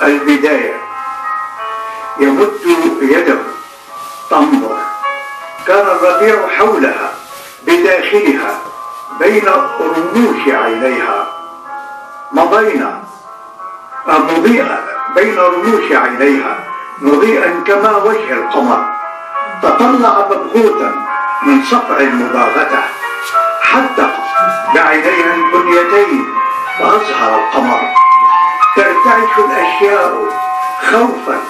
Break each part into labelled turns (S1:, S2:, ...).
S1: البداية. يمد يده تنظر، كان الربيع حولها بداخلها بين رموش عينيها، مضينا مضيئا بين رموش عينيها مضيئا كما وجه القمر. تطلع مبهوتا من صفع المباغتة، حدق بعينيها البنيتين فأظهر القمر. ترتعش الأشياء خوفا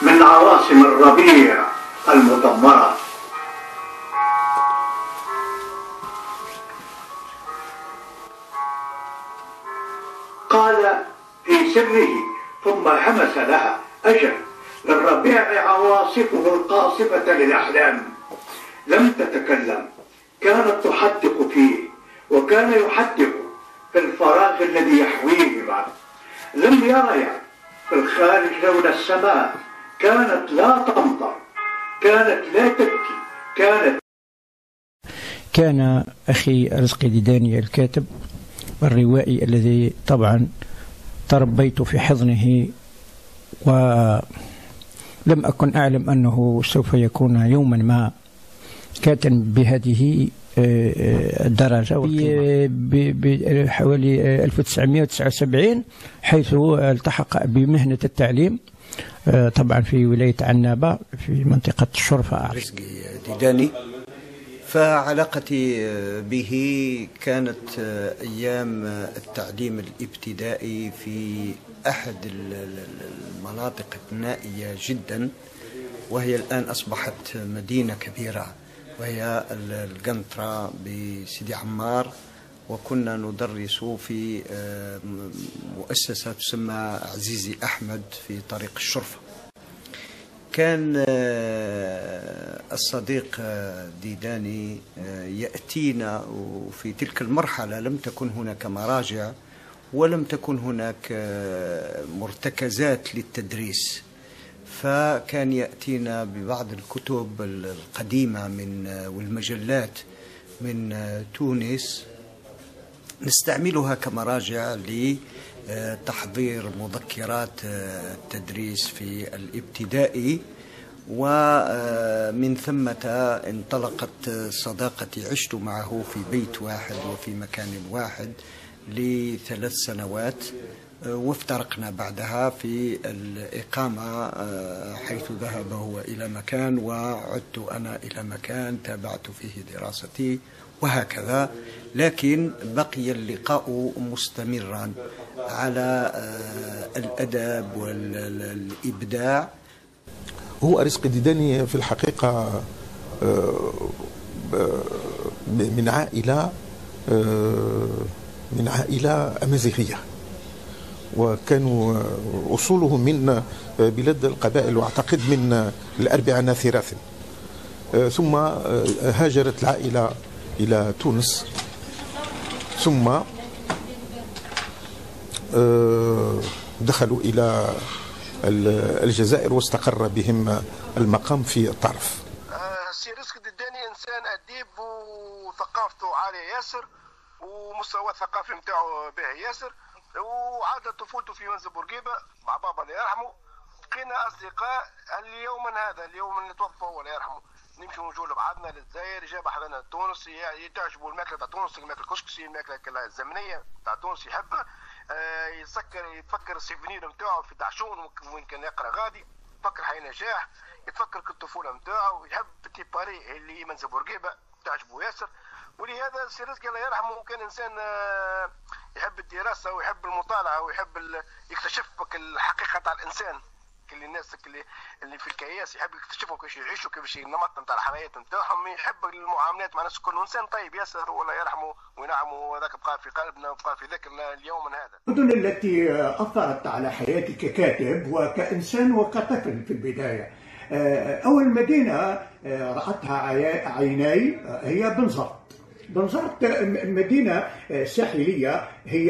S1: من عواصم الربيع المدمرة. قال في سره ثم همس لها: أجل، للربيع عواصفه القاصفة للأحلام. لم تتكلم، كانت تحدق فيه وكان يحدق في الفراغ الذي يحويه بعد. لم يريا في الخارج لون السماء، كانت لا تمطر، كانت لا تبكي،
S2: كان أخي رزقي ديداني الكاتب الروائي الذي طبعا تربيت في حضنه، ولم أكن أعلم أنه سوف يكون يوما ما كاتب بهذه الدرجة. بحوالي 1979 حيث التحق بمهنة التعليم طبعا في ولاية عنابة في منطقة الشرفة.
S3: رزقي ديداني، فعلاقتي به كانت أيام التعليم الابتدائي في أحد المناطق النائية جدا، وهي الآن أصبحت مدينة كبيرة، وهي القنطرة بسيدي عمار. وكنا ندرس في مؤسسة تسمى عزيزي أحمد في طريق الشرفة. كان الصديق ديداني يأتينا، وفي تلك المرحلة لم تكن هناك مراجع ولم تكن هناك مرتكزات للتدريس، فكان يأتينا ببعض الكتب القديمة والمجلات من تونس نستعملها كمراجع لتحضير مذكرات التدريس في الابتدائي. ومن ثمة انطلقت صداقتي، عشت معه في بيت واحد وفي مكان واحد ل3 سنوات، وافترقنا بعدها في الإقامة، حيث ذهب هو إلى مكان وعدت أنا إلى مكان تابعت فيه دراستي وهكذا. لكن بقي اللقاء مستمرا على الأدب والإبداع.
S4: هو رزقي ديداني في الحقيقة من عائلة أمازيغية، وكانوا أصولهم من بلاد القبائل، وأعتقد من الأربعة ناثراث. ثم هاجرت العائلة إلى تونس، ثم دخلوا إلى الجزائر واستقر بهم المقام في الطرف.
S5: السي رزقي ديداني إنسان أديب وثقافته عالية ياسر، ومستوى الثقافي نتاعو باهي ياسر، وعاد طفولته في منزل بورقيبة مع بابا الله يرحمه. بقينا أصدقاء اليوم هذا، اليوم اللي توفى هو الله يرحمه. نمشي ونجوا لبعضنا للجزائر، جاب حضرنا تونس، تعجبوا الماكله تاع تونس، الماكله الكسكسي، الماكله الزمنيه تاع تونس يحبها. يتفكر السيفونير نتاعو في دعشون وين كان يقرا غادي، يتفكر حي نجاح، يتفكر الطفوله نتاعو، يحب بتي باري اللي منزل بورقيبه تعجبه ياسر. ولهذا السي رزقي الله يرحمه كان انسان يحب الدراسه ويحب المطالعه ويحب يكتشف الحقيقه تاع الانسان. كل الناس اللي في الكياس يحب يكتشفوا كيفاش يعيشوا، كيفاش النمط نتاع الحياه نتاعهم، يحب المعاملات مع الناس الكل. انسان طيب ياسر والله يرحمه وينعمه، وذاك بقى في قلبنا وبقى في ذاكرنا اليوم من هذا.
S1: المدن التي أثرت على حياتي ككاتب وكإنسان وكطفل في البداية، أول مدينة رأتها عيناي هي بنزرت. بنزرت مدينة ساحلية، هي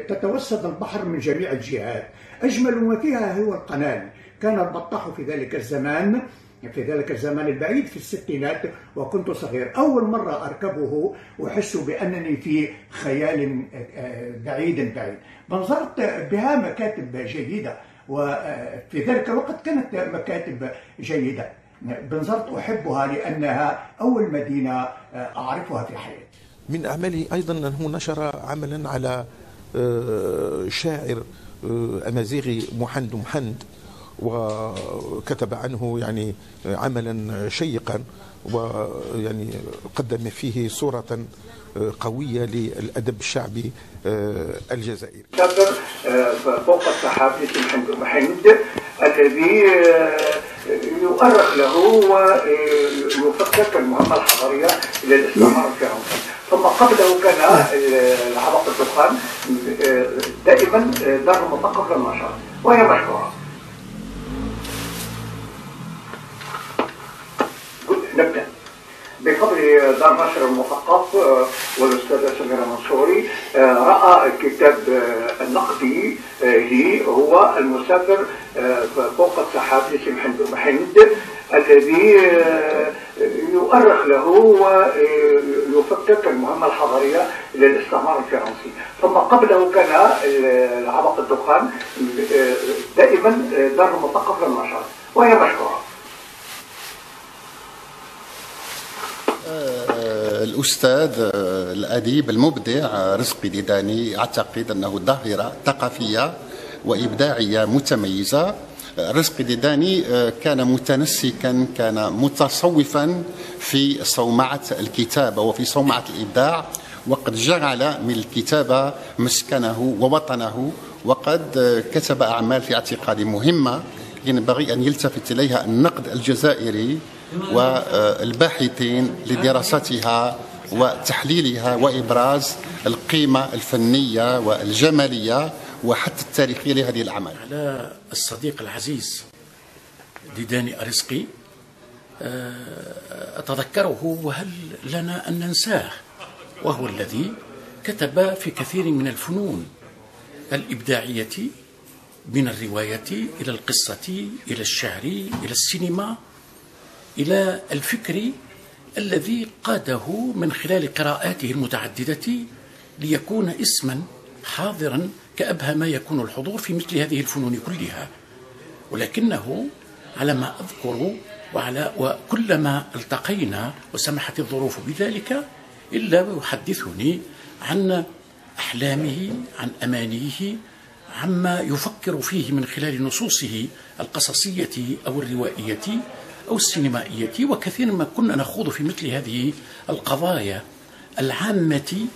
S1: تتوسط البحر من جميع الجهات. أجمل ما فيها هو القنال. كان البطاح في ذلك الزمان البعيد في الستينات، وكنت صغير. أول مرة أركبه وأحس بأنني في خيال بعيد. بنزرت بها مكاتب جيدة، وفي ذلك الوقت كانت مكاتب جيدة. بنزرت أحبها لأنها أول مدينة أعرفها في حياتي.
S4: من أعماله أيضا أنه نشر عملا على شاعر أمازيغي محند محند، وكتب عنه يعني عملا شيقا، ويعني قدم فيه صورة قوية للأدب الشعبي الجزائري.
S1: فوق السحاب محند محند الذي يؤرخ له ويفكك المهمة الحضارية إلى الاستعمار الفرنسي. ثم قبله كان العبق الدخان دائما دار المثقف للنشر وهي مشهورة. نبدأ بقبل دار نشر المثقف والأستاذة سميرة منصوري. رأى الكتاب النقدي لي هو المسافر فوق السحاب محند محند الذي يؤرخ له ويفكك المهمة الحضارية إلى الاستعمار الفرنسي. ثم قبله كان العبق الدخان دائما دار المثقف للنشر وهي مشهورة.
S6: الأستاذ الأديب المبدع رزقي ديداني أعتقد أنه ظاهرة ثقافية وإبداعية متميزة. رزقي ديداني كان متنسكا، كان متصوفا في صومعة الكتابة وفي صومعة الإبداع، وقد جعل من الكتابة مسكنه ووطنه، وقد كتب أعمال في اعتقادي مهمة ينبغي أن يلتفت إليها النقد الجزائري والباحثين لدراستها وتحليلها وإبراز القيمة الفنية والجمالية وحتى التاريخية لهذه الأعمال.
S7: على الصديق العزيز ديداني أرزقي أتذكره وهل لنا أن ننساه، وهو الذي كتب في كثير من الفنون الإبداعية، من الرواية إلى القصة إلى الشعر إلى السينما إلى الفكر الذي قاده من خلال قراءاته المتعددة ليكون اسما حاضرا كأبهى ما يكون الحضور في مثل هذه الفنون كلها. ولكنه على ما أذكر وكلما التقينا وسمحت الظروف بذلك إلا يحدثني عن أحلامه، عن أمانيه، عما يفكر فيه من خلال نصوصه القصصية أو الروائية أو السينمائية. وكثيرا ما كنا نخوض في مثل هذه القضايا العامة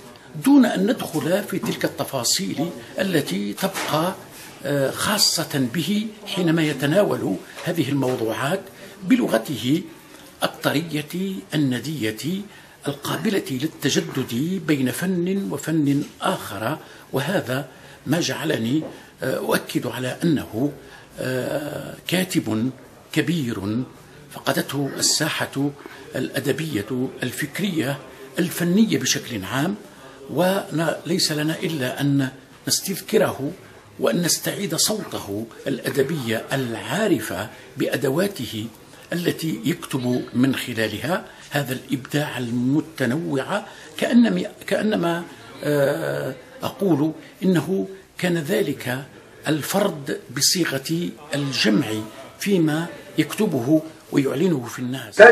S7: دون أن ندخل في تلك التفاصيل التي تبقى خاصة به حينما يتناول هذه الموضوعات بلغته الطرية الندية القابلة للتجدد بين فن وفن آخر. وهذا ما جعلني أؤكد على أنه كاتب كبير فقدته الساحة الأدبية الفكرية الفنية بشكل عام، وليس لنا إلا أن نستذكره وأن نستعيد صوته الأدبي العارف بأدواته التي يكتب من خلالها هذا الإبداع المتنوع. كأنما أقول إنه كان ذلك الفرد بصيغة الجمع فيما يكتبه ويعلنه في الناس.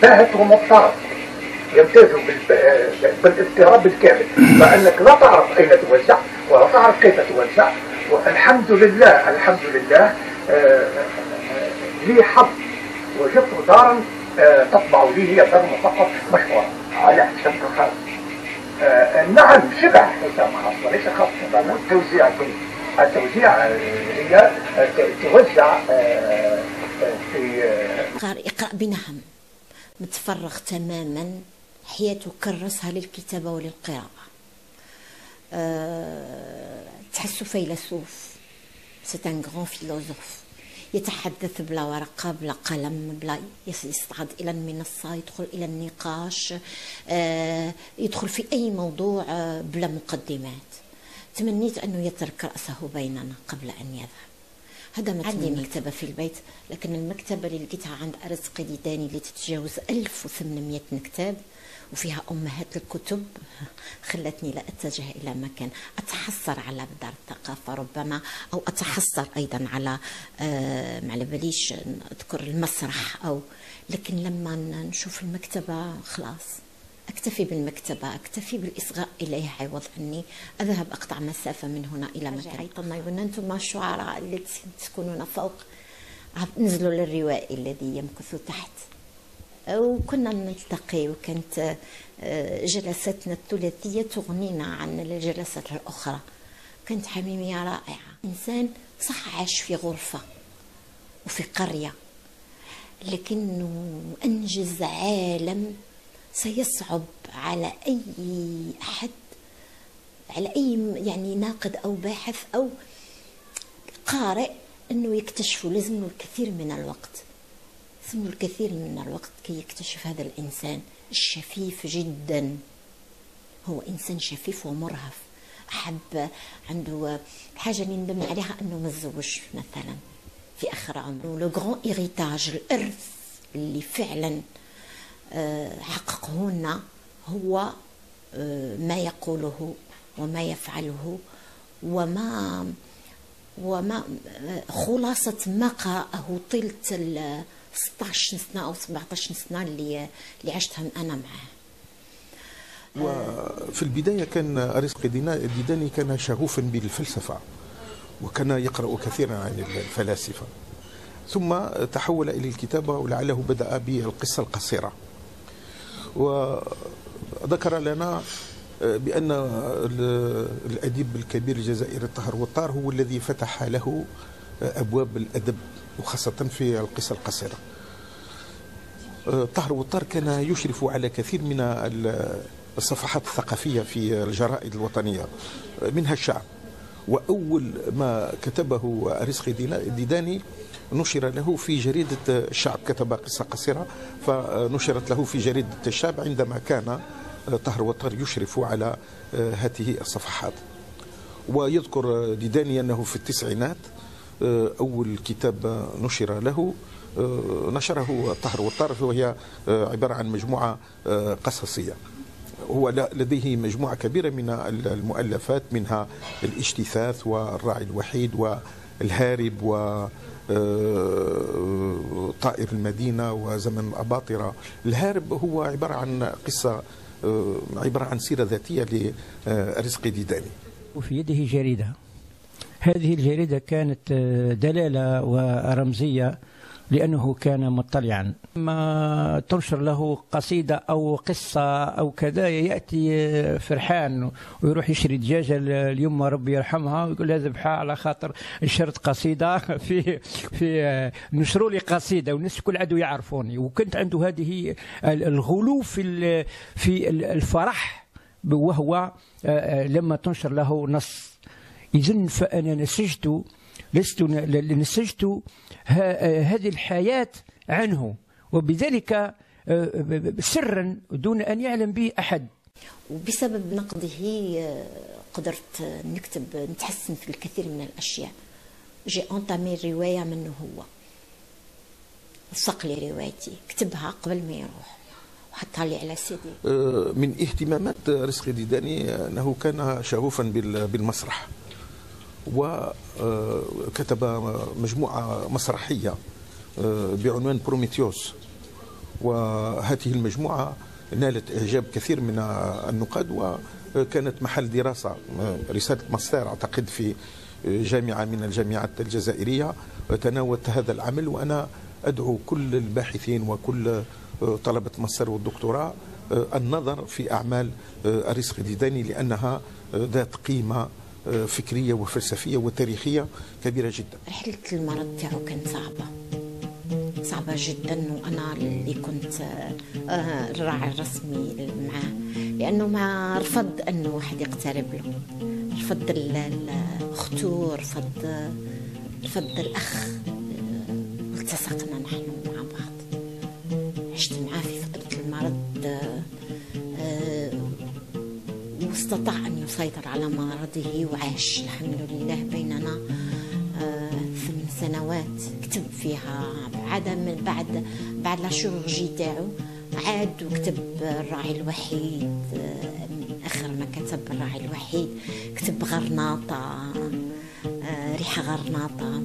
S1: باهت ومضطرب يمتاز بالاضطراب الكامل، فانك لا تعرف اين توزع ولا تعرف كيف توزع. والحمد لله الحمد لله لي حظ وجدت دارا تطبع لي، هي دار المثقف مشهورة على حساب خاص. نعم شبه حساب خاص وليس خاص. التوزيع هي توزع في
S8: اقرأ بنهم، متفرغ تماما، حياته كرسها للكتابة وللقراءة. تحسه فيلسوف، سي ان غران فيلوزوف، يتحدث بلا ورقة بلا قلم، بلا يصعد إلى المنصة، يدخل إلى النقاش، يدخل في أي موضوع بلا مقدمات. تمنيت أنه يترك رأسه بيننا قبل أن يذهب. هذا ما عندي مكتبة في البيت، لكن المكتبة اللي لقيتها عند رزقي ديداني اللي تتجاوز 1800 كتاب، وفيها أمهات الكتب خلتني لا أتجه إلى مكان. أتحسر على دار الثقافة ربما، أو أتحسر أيضا على ما على باليش أذكر المسرح، لكن لما نشوف المكتبة خلاص أكتفي بالمكتبة، أكتفي بالإصغاء إليها عوض أني أذهب أقطع مسافة من هنا إلى مكان. أيضا أنتم الشعراء الذين تسكنون فوق نزلوا للروائي الذي يمكث تحت، وكنا نلتقي، وكانت جلساتنا الثلاثية تغنينا عن الجلسات الأخرى. كانت حميمية رائعة، إنسان صح عاش في غرفة وفي قرية، لكنه أنجز عالم سيصعب على أي أحد، على أي يعني ناقد أو باحث أو قارئ أنه يكتشفه. لازم له الكثير من الوقت، لازم له الكثير من الوقت كي يكتشف هذا الإنسان الشفيف جدا. هو إنسان شفيف ومرهف، أحب عنده حاجة اللي ندم عليها أنه متزوج مثلا في آخر عمره. لو غران إيريتاج، الإرث اللي فعلا حققه لنا هو ما يقوله وما يفعله وما خلاصة ما قرأه طيلة 16 سنة أو 17 سنة اللي عشتهم أنا معه.
S4: وفي البداية كان أرزق ديداني كان شغوفا بالفلسفة، وكان يقرأ كثيرا عن الفلاسفة، ثم تحول إلى الكتابة، ولعله بدأ بالقصة القصيرة. وذكر لنا بأن الأديب الكبير الجزائري طاهر وطار هو الذي فتح له أبواب الأدب، وخاصة في القصة القصيرة. طاهر وطار كان يشرف على كثير من الصفحات الثقافية في الجرائد الوطنية منها الشعب، وأول ما كتبه أرزق ديداني نشر له في جريدة الشعب، كتب قصة قصيرة فنشرت له في جريدة الشعب عندما كان طاهر وطار يشرف على هذه الصفحات. ويذكر ديداني أنه في التسعينات أول كتاب نشر له نشره طاهر وطار، وهي عبارة عن مجموعة قصصية. هو لديه مجموعة كبيرة من المؤلفات، منها الاجتثاث والراعي الوحيد والهارب وطائر المدينة وزمن الأباطرة. الهارب هو عبارة عن قصة، عبارة عن سيرة ذاتية لرزق ديداني.
S2: وفي يده جريدة، هذه الجريدة كانت دلالة ورمزية لأنه كان مطلعا. ما تنشر له قصيدة أو قصة أو كذا يأتي فرحان ويروح يشري دجاجة اليوم ربي يرحمها ويقول لها ذبحها على خاطر نشرت قصيدة في نشروا لي قصيدة والناس كل عدو يعرفوني. وكنت عنده هذه الغلو في الفرح، وهو لما تنشر له نص. إذن فأنا نسجت هذه الحياة عنه، وبذلك سرا دون أن يعلم به أحد.
S8: وبسبب نقده قدرت نتحسن في الكثير من الأشياء. جي أنتامي الرواية منه، هو وثق لي روايتي، كتبها قبل ما يروح وحطها لي على سيدي.
S4: من اهتمامات رزق ديداني أنه كان شغوفا بالمسرح، وكتب مجموعة مسرحية بعنوان بروميثيوس، وهذه المجموعة نالت إعجاب كثير من النقاد، وكانت محل دراسة، رسالة ماستر أعتقد في جامعة من الجامعات الجزائرية تناولت هذا العمل. وأنا أدعو كل الباحثين وكل طلبة ماستر والدكتوراه النظر في أعمال أرزق ديداني، لأنها ذات قيمة فكرية وفلسفية وتاريخية كبيرة جدا.
S8: رحلة المرض تاعو كانت صعبة جدا، وأنا اللي كنت الراعي الرسمي معاه، لأنه ما رفض أنه واحد يقترب له، رفض الأختو، رفض الأخ. التصقنا نحن مع بعض، عشت معاه في فترة المرض، واستطاع أن يسيطر على مرضه وعاش الحمد لله بيننا 8 سنوات. كتب فيها بعد لا شيروجي تاعو، عاد وكتب الراعي الوحيد، آخر ما كتب الراعي الوحيد كتب غرناطة، ريحة غرناطة،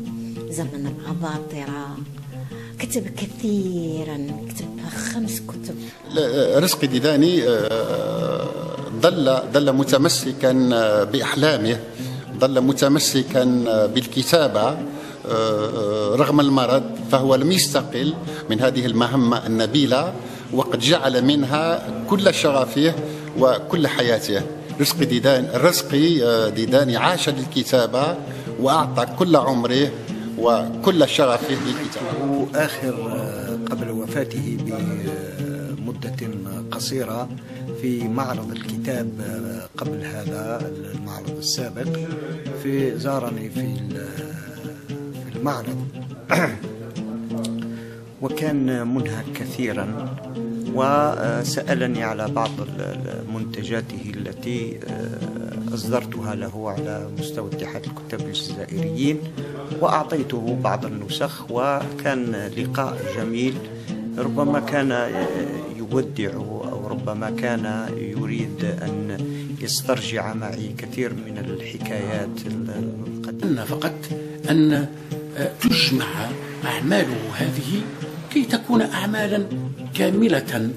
S8: زمن الأباطرة، كتب كثيرا، كتب 5 كتب.
S6: رزقي ديداني ظل متمسكا بأحلامه، ظل متمسكا بالكتابة رغم المرض، فهو لم يستقل من هذه المهمة النبيلة، وقد جعل منها كل شغفه وكل حياته. رزقي ديداني عاش للكتابة وأعطى كل عمره وكل شغفه للكتابة.
S3: آخر قبل وفاته بمدة قصيرة في معرض الكتاب قبل هذا المعرض السابق، زارني في المعرض وكان منهك كثيرا، وسألني على بعض منتجاته التي أصدرتها له على مستوى اتحاد الكتاب الجزائريين، وأعطيته بعض النسخ، وكان لقاء جميل. ربما كان يودع أو ربما كان يريد أن يسترجع معي كثير من الحكايات القديمة.
S7: فقط أن تجمع أعماله هذه كي تكون أعمالا كاملة،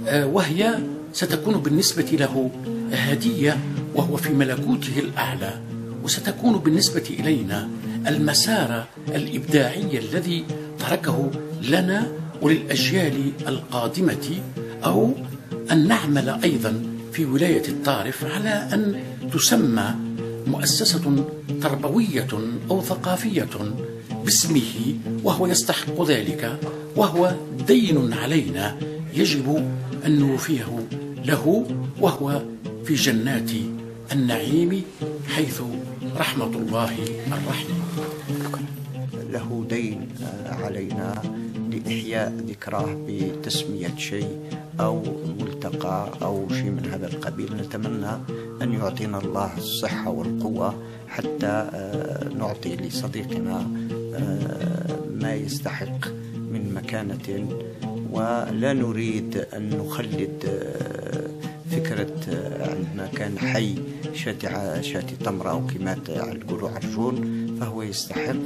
S7: وهي ستكون بالنسبة له هدية وهو في ملكوته الأعلى، وستكون بالنسبة إلينا المسار الإبداعي الذي تركه لنا وللأجيال القادمة، أو أن نعمل أيضا في ولاية الطارف على أن تسمى مؤسسة تربوية أو ثقافية باسمه، وهو يستحق ذلك، وهو دين علينا يجب أن نوفيه له، وهو في جنات النعيم حيث رحمة الله الرحيم.
S3: له دين علينا لإحياء ذكراه بتسمية شيء أو ملتقى أو شيء من هذا القبيل. نتمنى أن يعطينا الله الصحة والقوة حتى نعطي لصديقنا ما يستحق من مكانة، ولا نريد أن نخلد فكرة عندما كان حي شاتي تمرة أو كما يقولوا عرجون، فهو يستحق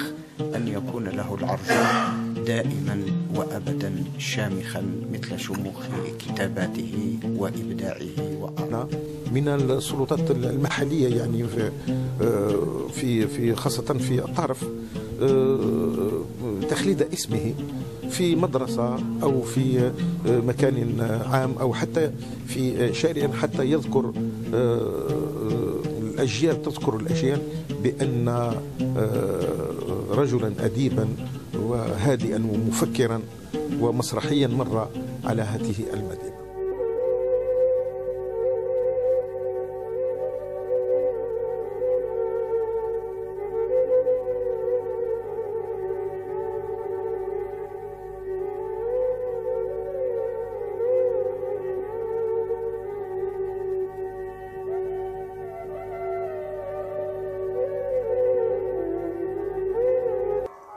S3: أن يكون له العرجون دائما وأبدا شامخا مثل شموخ كتاباته وإبداعه
S4: من السلطات المحلية، يعني في خاصة في الطرف، تخليد اسمه في مدرسة أو في مكان عام أو حتى في شارع، حتى يذكر الأجيال، تذكر الأجيال بأن رجلا أديبا وهادئا ومفكرا ومسرحيا مر على هذه المدينة.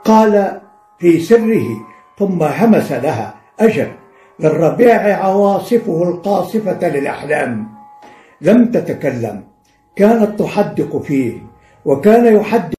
S1: قال في سره ثم همس لها: أجل، للربيع عواصفه القاصفة للأحلام. لم تتكلم، كانت تحدق فيه وكان يحدق